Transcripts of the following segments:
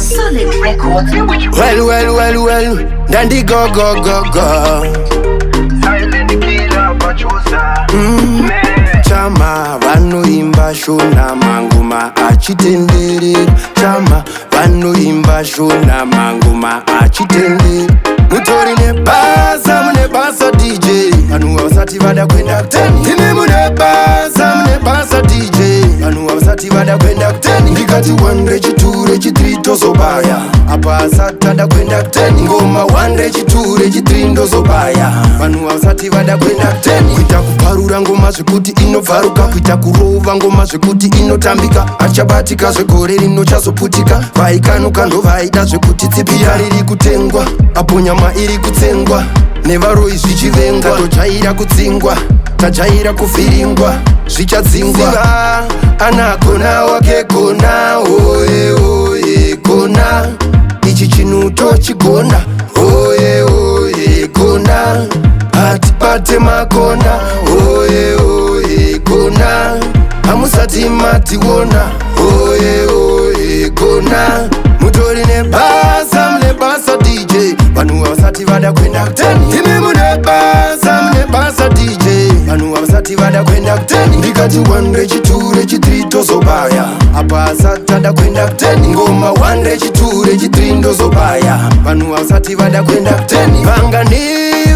Solid Records. Well, Dandy go. Silent killer, Pachusa. Chama vanoimba shona mangoma achitendere. Chama vanoimba shona mangoma achitendere. Mutori nebasa DJ. Vanhu vasati vada kwenda kuteni. Ine mune basa DJ. Vanhu vasati vada kwenda kuteni. Ndikati 1 rechi 2 rechi 3 tozobaya. Apa asati vada kwenda kuteni. Ngoma 1 rechi 2 rechi 3 ndozobaya. Vanhu vasati vada kwenda kuteni. Kuita kuparura ngoma zvekuti inovharuka. Kuita kurova ngoma zvekuti inotambika. Achabatika zvegore rino chazoputika. Vaikanuka ndo vaida zvekuti tsipira riri kutengwa. Apo nyama iri kutsengwa. Nevaroi zvichivengwa. Tojaira kudzingwa. Tajaira kuvhiringwa. Zvichadzingwa. Anagona wake gona. Oye gona. Ichi chinhu tochigona. Oye gona. Hatipate makona. Oye gona. Hamusati mationa. Oye gona. Mutori nebasa DJ. Vanhu vasati vada kwenda kuteni. Imi mune basa DJ. Vanhu vasati vada kwenda kuteni. Ndikati 1 rechi 2 rechi 3 tozobaya. Apa asati vada kwenda kuteni. Ngoma 1 rechi 2 rechi 3 ndozobaya. Vanhu vasati vada kwenda kuteni. Vangani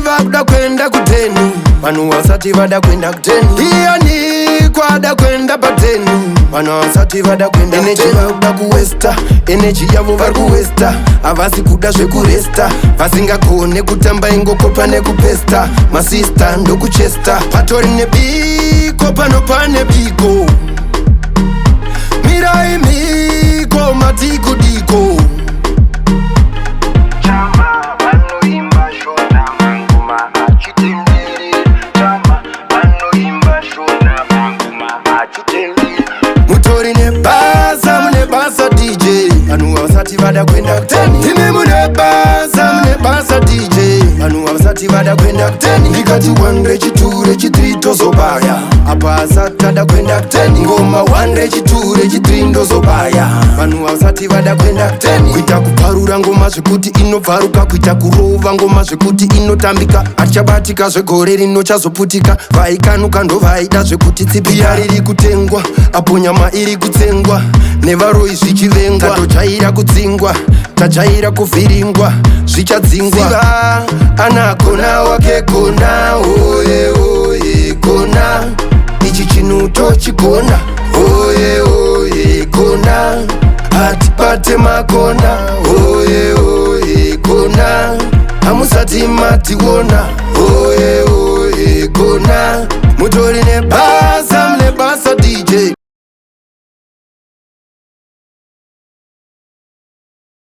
vakuda kwenda kuteni. Vanhu vasati vada kwenda kuteni. Iyani kwada kwenda pateni. Vanhu vasati vada kwenda kuteni. Energy vakuda kuwesta. Energy yavo vari kuwesta. Havasi kuda zvekuresta. Vasingagone kutamba ingokopa nekupesta. Masista ndokuchesta. Patori nebiko pano pane biko. Mirai miko matiko diko. Chama vanoimba shona mangoma achitendere. Chama vanoimba shona mangoma achitendere. Mutori nebasa DJ. Vanhu vasati vada kwenda kuteni. Imi mune basa DJ. Vanhu vasati vada kwenda kuteni. Ndikati 1 rechi 2 rechi 3 tozobaya. Apa asati vada kwenda kuteni. Ngoma 1 rechi 2 rechi 3 ndozobaya. Vanhu vasati vada kwenda kuteni. Kuita kuparura ngoma zvekuti inovharuka. Kuita kurova ngoma zvekuti inotambika. Achabatika zvegore rino chazoputika. Vaikanuka ndo vaida zvekuti tsipira riri kutengwa. Apo nyama iri kutsengwa. Nevaroi zvichivengwa. Tojaira kudzingwa. Tajaira kuvhiringwa. Zvichadzingwa. Anagona wake gona. Oye gona. Ichi chinhu tochigona. Oye gona. Hatipate makona. Oye gona. Hamusati mationa. Oye gona. Mutori nebasa